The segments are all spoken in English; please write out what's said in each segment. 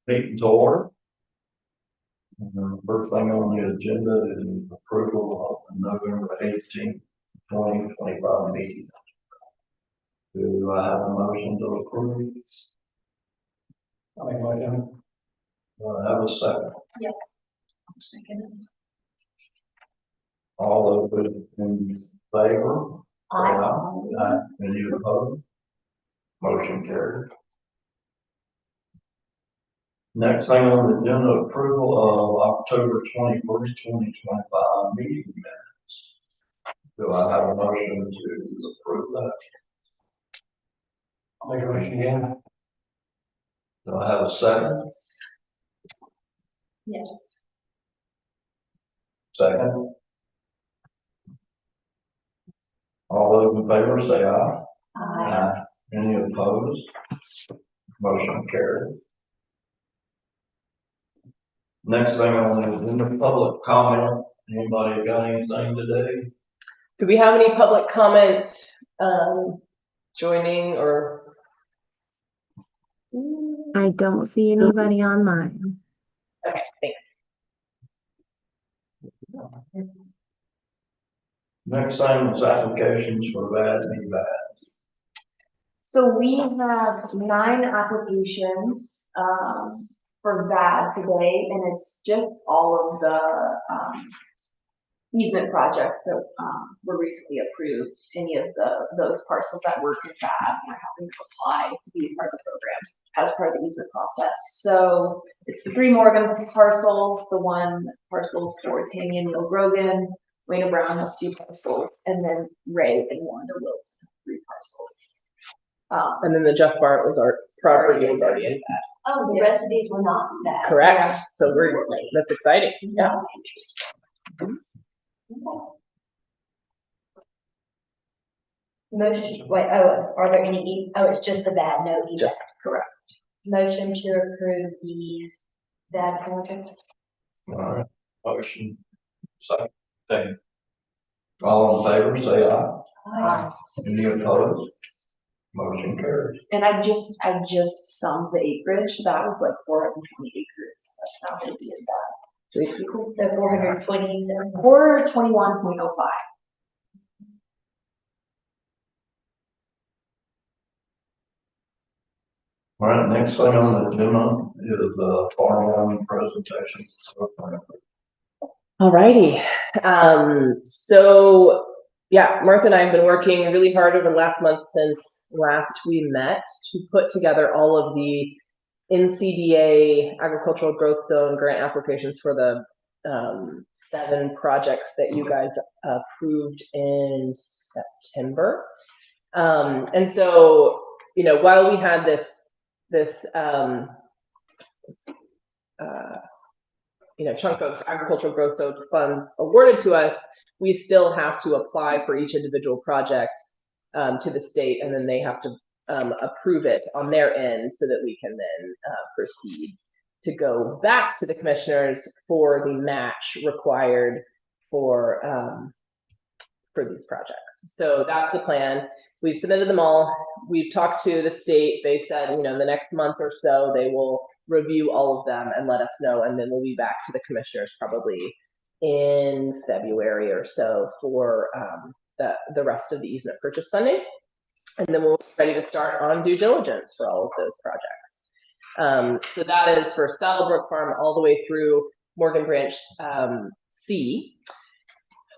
Meeting to order. First thing on the agenda is approval of the November 18th, 2025 meeting. Do I have a motion to approve? I make a motion. Do I have a second? Yeah. Second. All those in favor? Aye. Any opposed? Motion carried. Next thing on the agenda, approval of October 21st, 2025 meeting minutes. Do I have a motion to approve that? I'll make a motion again. Do I have a second? Yes. Second. All those in favor say aye. Aye. Any opposed? Motion carried. Next thing on the agenda, public comment. Anybody got anything today? Do we have any public comment joining or? I don't see anybody online. Okay, thanks. Next thing is applications for VAD. So we have 9 applications for VAD today, and it's just all of the easement projects that were recently approved. Any of those parcels that work in VAD are having to apply to be part of the program as part of the easement process. So it's the 3 Morgan parcels, the 1 parcel for Tammy and Neil Grogan, Wayne Brown has 2 parcels, and then Ray and Wanda Wilson have 3 parcels. And then the Jeff Barrett was our property was already in that. Oh, the rest of these were not that. Correct. Yeah. So that's exciting. Yeah. Oh, interesting. Okay. Motion, wait, are there any, it's just the bad, no, Just correct. motion to approve the bad project. All right, motion, second. All in favor, say aye. Any opposed? Motion carries. And I just summed the acreage. That was like 420 acres. That's not going to be a bad. The 420, you said? 421.05. All right, next thing on the agenda is the farmland presentation. Alrighty. So yeah, Martha and I have been working really hard over the last month since last we met to put together all of the NCDA agricultural growth zone grant applications for the 7 projects that you guys approved in September. And so, you know, while we had this chunk of agricultural growth zone funds awarded to us, we still have to apply for each individual project to the state, and then they have to approve it on their end so that we can then proceed to go back to the commissioners for the match required for these projects. So that's the plan. We've submitted them all. We've talked to the state. They said, you know, in the next month or so, they will review all of them and let us know, and then we'll be back to the commissioners probably in February or so for the rest of the easement purchase funding, and then we'll be ready to start on due diligence for all of those projects. So that is for Saddlebrook Farm all the way through Morgan Branch C.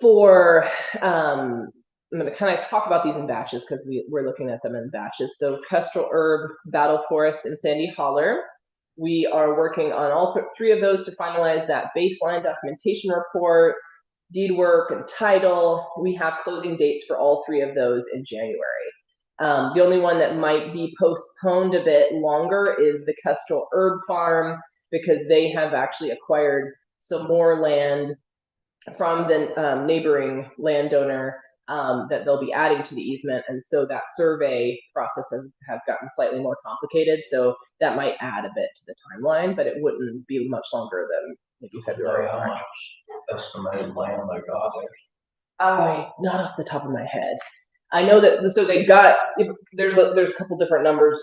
For I'm going to kind of talk about these in batches because we're looking at them in batches. So Kestrel Herb, Battle Forest, and Sandy Holler. We are working on all 3 of those to finalize that baseline documentation report, deed work, and title. We have closing dates for all 3 of those in January. The only one that might be postponed a bit longer is the Kestrel Herb Farm, because they have actually acquired some more land from the neighboring landowner that they'll be adding to the easement, and so that survey process has gotten slightly more complicated, so that might add a bit to the timeline, but it wouldn't be much longer than maybe February. How much estimated land they got there? Not off the top of my head. I know that, so they got, there's a couple different numbers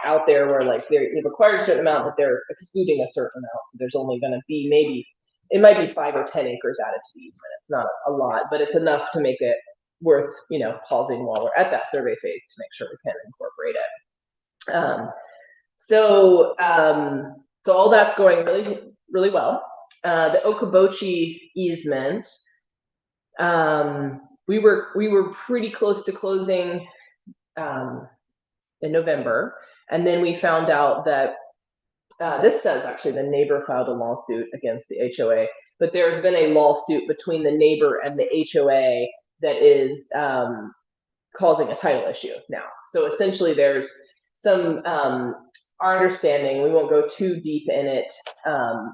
out there where like they've acquired a certain amount, but they're excluding a certain amount. So there's only going to be maybe, it might be 5 or 10 acres added to the easement. It's not a lot, but it's enough to make it worth, pausing while we're at that survey phase to make sure we can incorporate it. So all that's going really, really well. The Okobochi easement, we were pretty close to closing in November, and then we found out that this says actually the neighbor filed a lawsuit against the HOA, but there's been a lawsuit between the neighbor and the HOA that is causing a title issue now. So essentially, there's some our understanding. We won't go too deep in it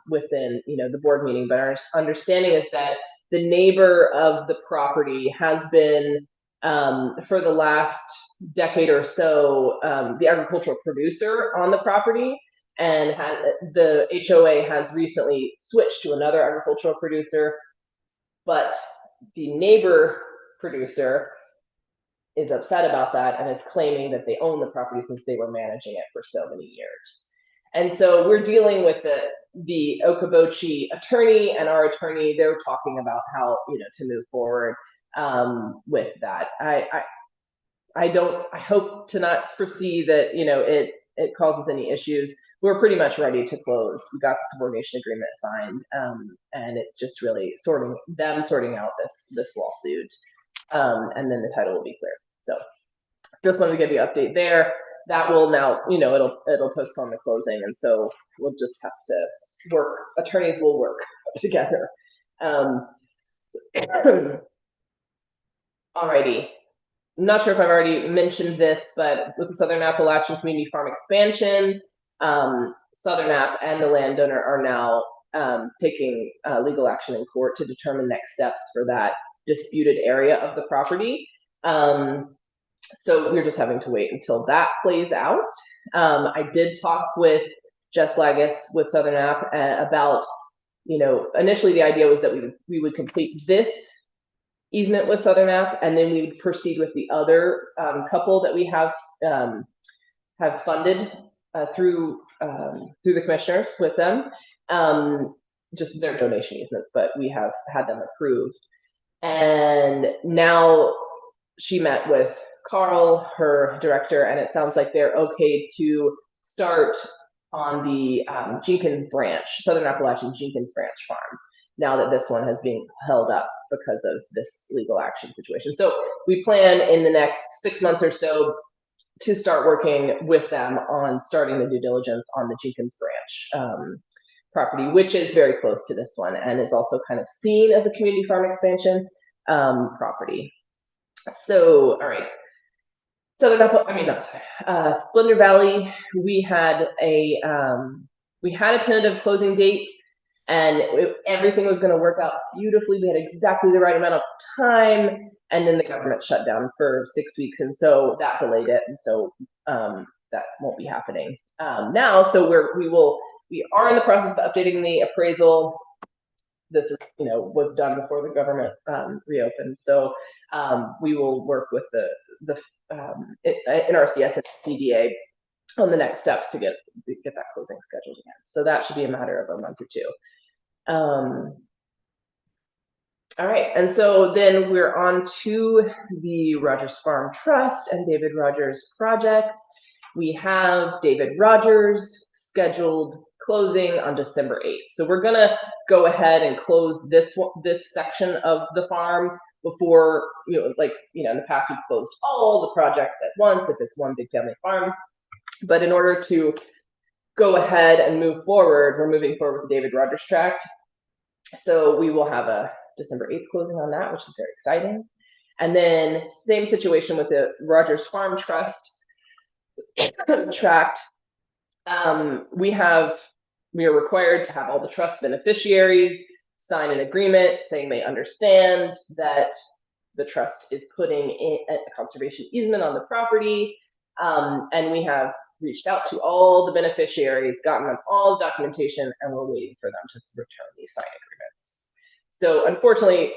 within the board meeting, but our understanding is that the neighbor of the property has been for the last decade or so the agricultural producer on the property, and the HOA has recently switched to another agricultural producer, but the neighbor producer is upset about that and is claiming that they own the property since they were managing it for so many years. And so we're dealing with the Okobochi attorney and our attorney. They're talking about how to move forward with that. I hope to not foresee that it causes any issues. We're pretty much ready to close. We got the subordination agreement signed, and it's just really sorting out this lawsuit, and then the title will be clear. So just wanted to give you an update there. That will now, it'll postpone the closing, and so we'll just have to work. Attorneys will work together. Alrighty. I'm not sure if I've already mentioned this, but with the Southern Appalachian Community Farm expansion, Southern App and the landowner are now taking legal action in court to determine next steps for that disputed area of the property. So we're just having to wait until that plays out. I did talk with Jess Lagus with Southern App about, initially the idea was that we would complete this easement with Southern App, and then we would proceed with the other couple that we have funded through the commissioners with them, just their donation easements, but we have had them approved. And now she met with Carl, her director, and it sounds like they're okay to start on the Jenkins branch, Southern Appalachian Jenkins branch farm, now that this one has been held up because of this legal action situation. So we plan in the next 6 months or so to start working with them on starting the due diligence on the Jenkins branch property, which is very close to this one and is also kind of seen as a community farm expansion property. So, all right. Splendor Valley, we had a tentative closing date, and everything was going to work out beautifully. We had exactly the right amount of time, and then the government shut down for 6 weeks, and so that delayed it, and so that won't be happening now. So we are in the process of updating the appraisal. This is was done before the government reopened, so we will work with the NRCS and CDA on the next steps to get that closing scheduled again. So that should be a matter of a month or two. All right, and so then we're on to the Rogers Farm Trust and David Rogers projects. We have David Rogers scheduled closing on December 8th. So we're gonna go ahead and close this section of the farm before, in the past we've closed all the projects at once if it's one big family farm. But in order to go ahead and move forward, we're moving forward with the David Rogers tract. So we will have a December 8th closing on that, which is very exciting. And then same situation with the Rogers Farm Trust tract. We are required to have all the trust beneficiaries sign an agreement saying they understand that the trust is putting in a conservation easement on the property. And we have reached out to all the beneficiaries, gotten them all the documentation, and we're waiting for them to return these signed agreements. So unfortunately,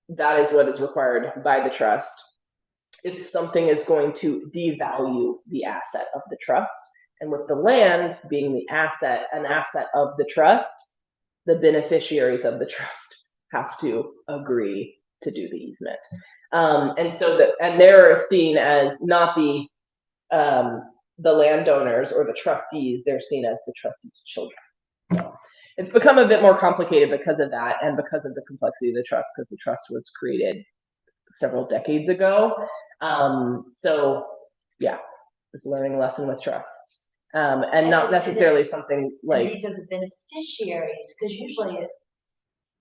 that is what is required by the trust. If something is going to devalue the asset of the trust And with the land being the asset, an asset of the trust, the beneficiaries of the trust have to agree to do the easement. And so and they're seen as not the landowners or the trustees, they're seen as the trustees' children. So it's become a bit more complicated because of that and because of the complexity of the trust, because the trust was created several decades ago. So yeah, it's a learning lesson with trusts. And not necessarily something And like. these are the beneficiaries, because usually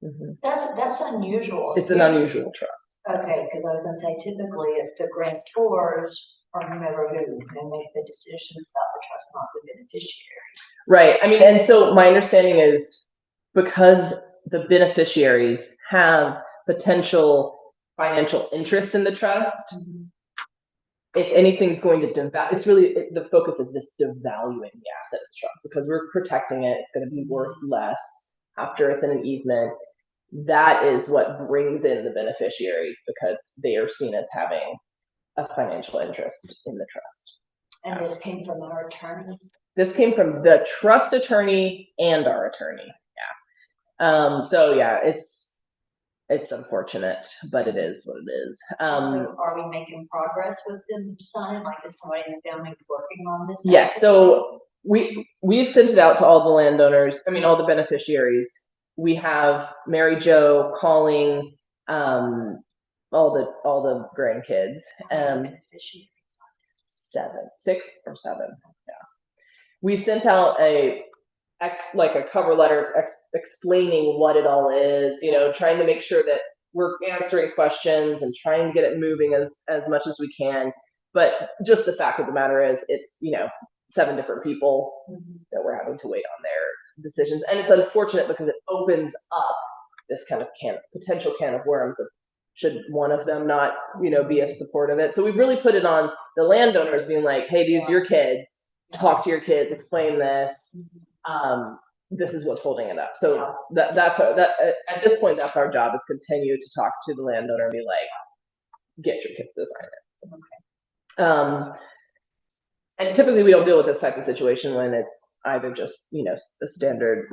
Mhm. that's unusual. It's an unusual trust. Okay, because I was gonna say typically it's the grantors or whomever who make the decisions about the trust, not the beneficiary. Right. I mean, and so my understanding is because the beneficiaries have potential financial interest in the trust, if anything's going to devalue, it's really, the focus is this devaluing the asset of the trust because we're protecting it. It's going to be worth less after it's in an easement. That is what brings in the beneficiaries because they are seen as having a financial interest in the trust. And this came from our attorney. This came from the trust attorney and our attorney. Yeah. So yeah, it's unfortunate, but it is what it is. Are we making progress with them signing? Like, is somebody in the family working on this? Yes. So we've sent it out to all the landowners. I mean, all the beneficiaries. We have Mary Jo calling all the grandkids. 6 or 7. Yeah. We sent out a cover letter explaining what it all is, trying to make sure that we're answering questions and trying to get it moving as much as we can. But just the fact of the matter is it's, 7 different people that we're having to wait on their decisions. And it's unfortunate because it opens up this kind of potential can of worms of should one of them not, be a support of it. So we've really put it on the landowners being like, hey, these are your kids, talk to your kids, explain this. This is what's holding it up. So that's at this point, that's our job, is continue to talk to the landowner and be like, get your kids to sign it. And typically we don't deal with this type of situation when it's either just, a standard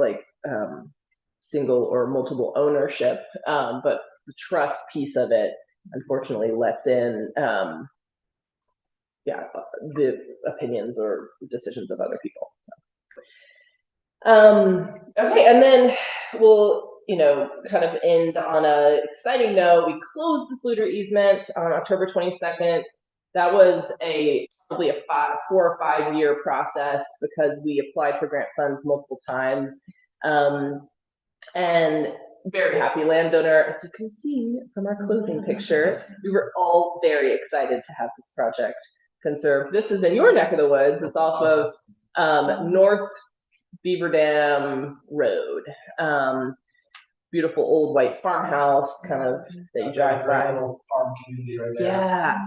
single or multiple ownership. But the trust piece of it, unfortunately, lets in, the opinions or decisions of other people. Okay, and then we'll, kind of end on a exciting note. We closed the Sluder easement on October 22nd. That was probably a 4 or 5 year process because we applied for grant funds multiple times. And very happy landowner. As you can see from our closing picture, we were all very excited to have this project conserved. This is in your neck of the woods. It's off of North Beaver Dam Road. Beautiful old white farmhouse, kind of that you drive by. Farm community right there. Yeah.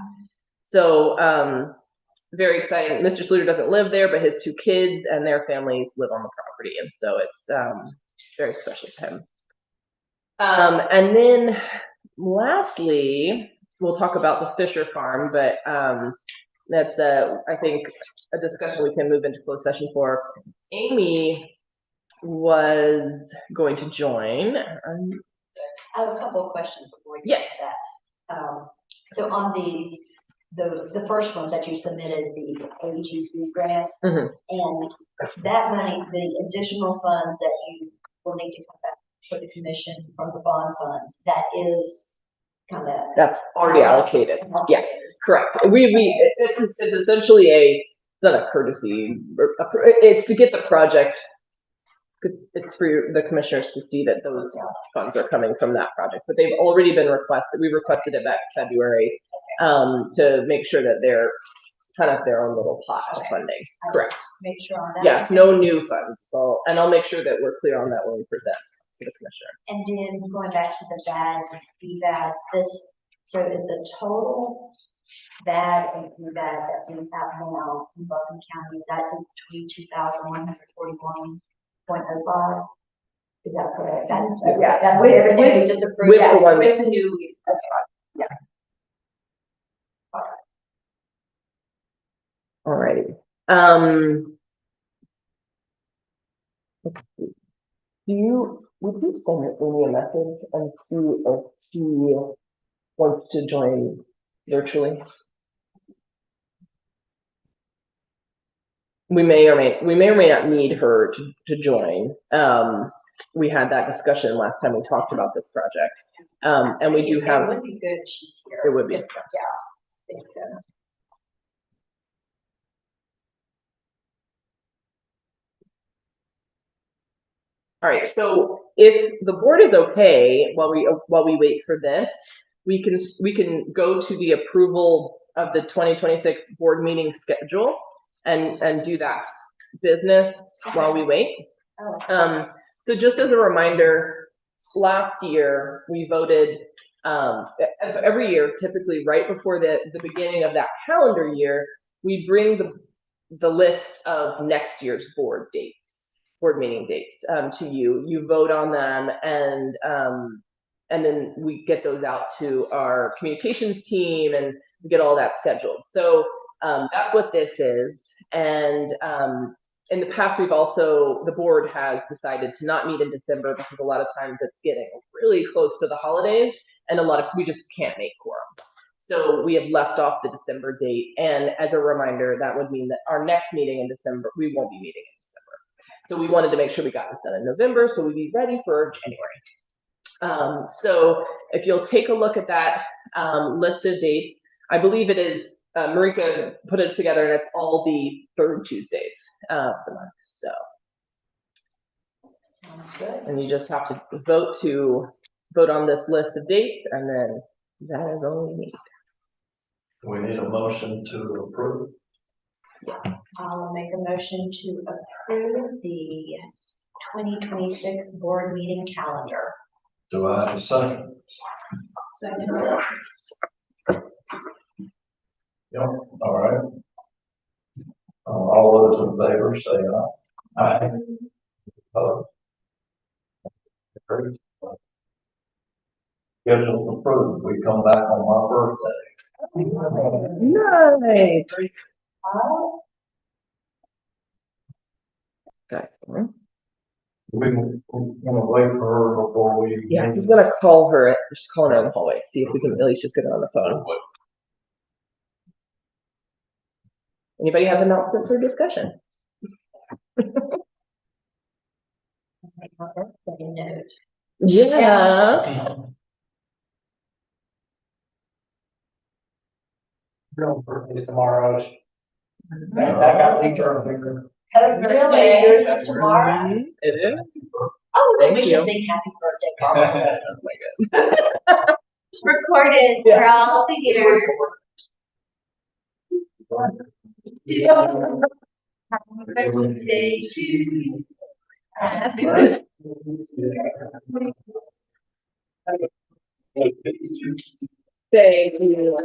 So very exciting. Mr. Sluder doesn't live there, but his 2 kids and their families live on the property, and so it's very special to him. And then lastly, we'll talk about the Fisher Farm, but that's I think a discussion we can move into closed session for. Amy was going to join. I have a couple of questions before you Yes. get that. So on the first ones that you submitted, the AGC grant, Mhm. and that money, the additional funds that you will need to come back for the commission from the bond funds, that is kind of. That's already allocated. Yeah, correct. This is essentially it's not a courtesy. It's to get the project. It's for the commissioners to see that those funds are coming from that project, but they've already been requested. We requested it back in February to make sure that they're kind of their own little pot of funding. Correct. Make sure on that. Yeah, no new funds. So, and I'll make sure that we're clear on that when we present to the commissioner. And then going back to the BVAD, so is the total BAD and BVAD that we have now in Buchan County, that is 22,141.05? Is that correct? That's with everything we just approved. With the ones. With the new. Yeah. Alrighty. Would you send Amy a message and see if she wants to join virtually? We may or may not need her to join. We had that discussion last time we talked about this project. And we do It have, would be good if she's here. it would be. Yeah, I think so. All right, so if the board is okay, while we wait for this, we can go to the approval of the 2026 board meeting schedule and do that business while we wait. Oh, So just as a reminder, last year we voted, so every year, typically right before the beginning of that calendar year, we bring the list of next year's board meeting dates, to you. You vote on them, and then we get those out to our communications team and we get all that scheduled. So that's what this is. And in the past, the board has decided to not meet in December because a lot of times it's getting really close to the holidays and we just can't make quorum. So we have left off the December date. And as a reminder, that would mean that our next meeting in December, we won't be meeting in December. So we wanted to make sure we got this done in November so we'd be ready for January. So if you'll take a look at that list of dates, I believe it is, Marika put it together and it's all the third Tuesdays of the month. So, sounds good. and you just have to vote on this list of dates, and then that is all we need. We need a motion to approve. I'll make a motion to approve the 2026 board meeting calendar. Do I have a second? Second. Yep, all right. All those in favor say aye. Aye. Opposed? Agreed. Schedule approved. We come back on my birthday. Nice. Okay. We wanna wait for her before we. Yeah, I'm gonna call her. Just call her in the hallway. See if we can at least just get her on the phone. Anybody have an announcement for discussion? Make my birthday note. Yeah. Real birthday's tomorrow. That got leaked earlier. Oh, really? Yours is tomorrow? It is. Oh, then we Thank should you. sing happy birthday, Carl. Recorded for all the years. Happy birthday to you. Happy birthday. Thank you.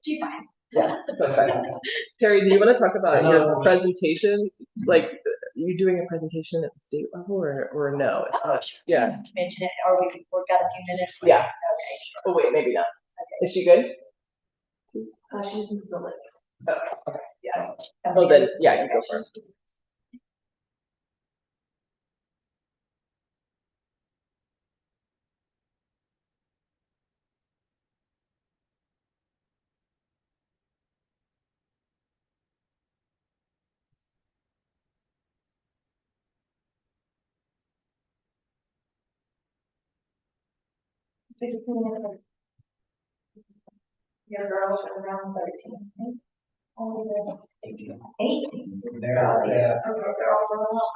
She's fine. Yeah, it's okay. Terry, do you want to talk about your presentation? Like, you doing a presentation at the state level or no? Oh, sure. Yeah. Mention it, or we've got a few minutes. Yeah. Okay, sure. Oh, wait, maybe not. Is she good? She's in the list. Okay. Yeah. Well, then, yeah, you go first. Your girls are around 13. Only 18. 18. They're Are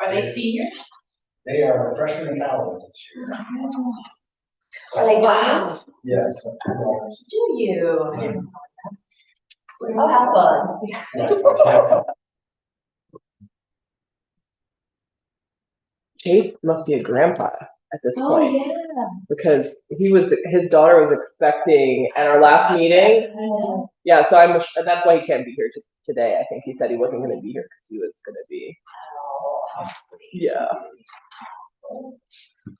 they seniors? They are freshmen in college this year. Are they twins? Yes. Do you? I didn't know that. Oh, have fun. Chase must be a grandpa at this Oh, point yeah. because his daughter was expecting at our last meeting. Yeah, so that's why he can't be here today. I think he said he wasn't going to be here because he was going to be. Oh, how sweet. Yeah.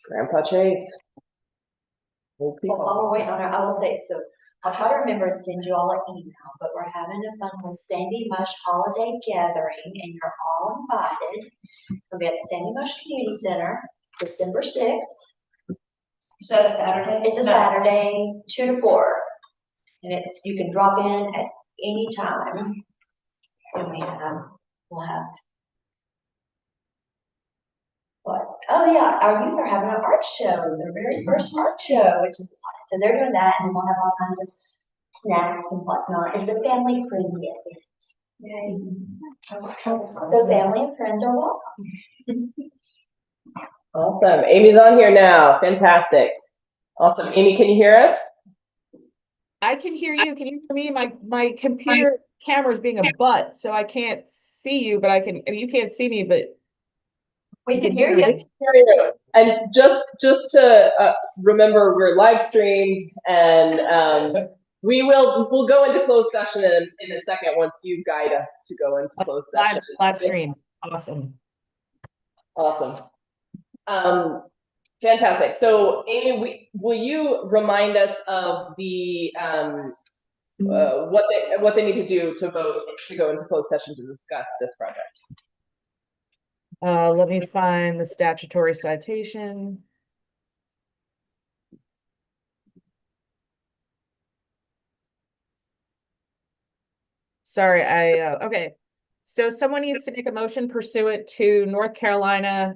Grandpa Chase. Old Well, people. while we're waiting on her, I will say, so I'll try to remember to send you all an email, but we're having a fun little Sandy Mush holiday gathering and you're all invited. It'll be at the Sandy Mush Community Center, December 6th. Is that a Saturday? It's a Saturday, 2 to 4. And you can drop in at any time. And we'll have. What? Oh yeah, our youth are having an art show, their very first art show, which is exciting. So they're doing that and we'll have all kinds of snacks and whatnot. It's the family friendly event. So family and friends are welcome. Awesome. Amy's on here now. Fantastic. Awesome. Amy, can you hear us? I can hear you. Can you hear me? My computer camera is being a butt, so I can't see you, but I mean, you can't see me, but We can hear you. And just to remember, we're live streamed, and we'll go into closed session in a second once you guide us to go into closed session. live stream. Awesome. Awesome. Fantastic. So, Amy, will you remind us of the what they need to do to vote to go into closed session to discuss this project? Let me find the statutory citation. Sorry, okay. So someone needs to make a motion pursuant to North Carolina.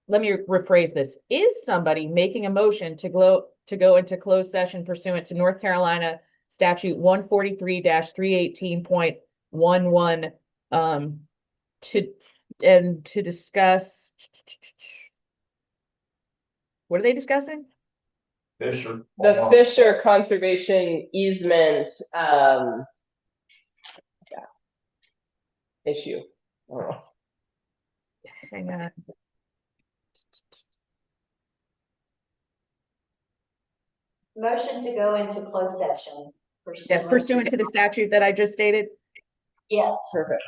Let me rephrase this. Is somebody making a motion to go into closed session pursuant to North Carolina statute 143-318.11 to discuss, what are they discussing? Fisher. The Fisher conservation easement issue. Oh. Hang on. Motion to go into closed session. Yes, pursuant to the statute that I just stated. Yes. Perfect.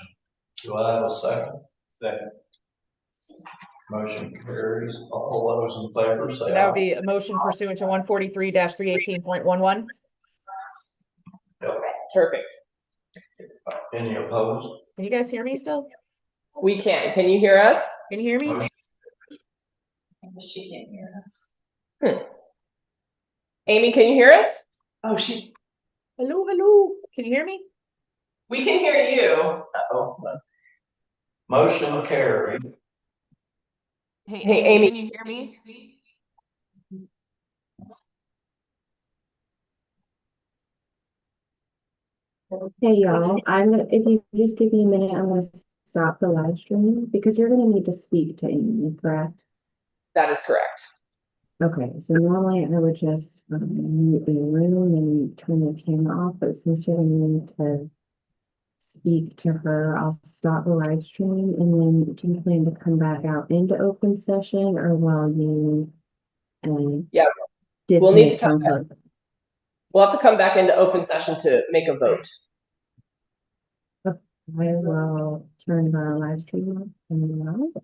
Do I have a second? Second. Motion carries. All those in favor So say that would aye. be a motion pursuant to 143-318.11. Perfect. Any opposed? Can you guys hear me still? We can. Can you hear us? Can you hear me? Motion. She can't hear us. Amy, can you hear us? Oh, Hello, hello. Can you hear me? we can hear you. Uh-oh. Motion carried. Hey, Amy. Can you hear me? Hey, y'all, if you just give me a minute, I'm gonna stop the live stream because you're gonna need to speak to Amy, correct? That is correct. Okay, so normally I would just mute the room and turn the camera off, but since you're gonna need to speak to her, I'll stop the live stream and then do you plan to come back out into open session or will you Yeah, we'll need to dismiss come from her? We'll have to come back into open session to make a vote. I will turn the live stream off and